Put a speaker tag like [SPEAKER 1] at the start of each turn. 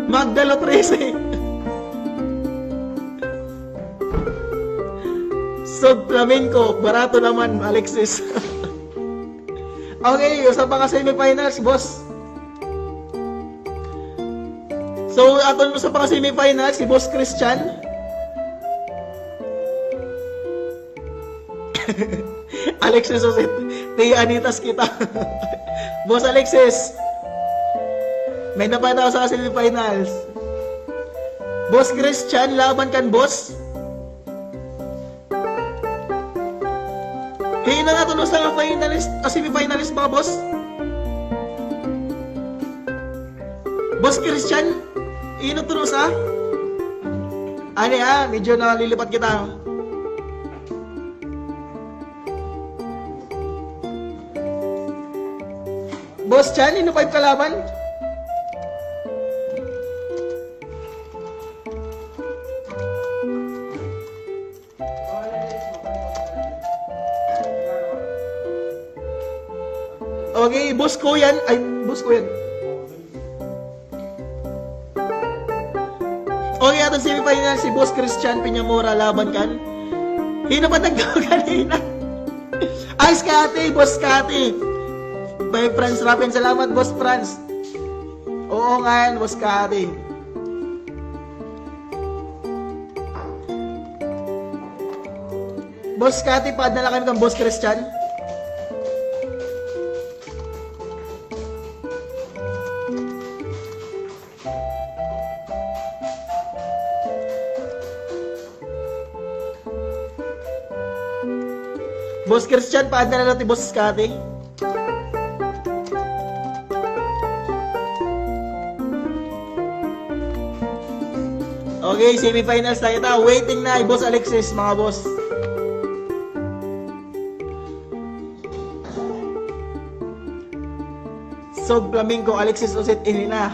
[SPEAKER 1] Magdalo 13. Sog Flamenco, barato naman, Alexis. Okay, usa pa ka semifinals, boss. So, aton usa pa ka semifinals, si Boss Christian. Alexis Osit, Tia Anitas kita. Boss Alexis, may napataw sa semifinals. Boss Christian, laban kan, boss. Hina na tunos sa finalist, semi-finalist ba, boss? Boss Christian, hina tunos ha? Ano medyo nalilipat kita. Boss Chan, hino 5 kalaban? Okay, boss ko yan. Ay, boss ko yan. Okay, atong semifinal si Boss Christian Peñamora laban kan. Hino ba naggawa kanina? Ay, Scotty, Boss Scotty. By Franz Rapin, salamat, Boss Franz. Oo nga yan, Boss Scotty. Boss Scotty, paadala kami kang Boss Christian. Boss Christian, paadala na natin, Boss Scotty. Okay, semifinals tayo ta. Waiting na, Boss Alexis, mga boss. Sog Flamenco, Alexis Osit, ini na.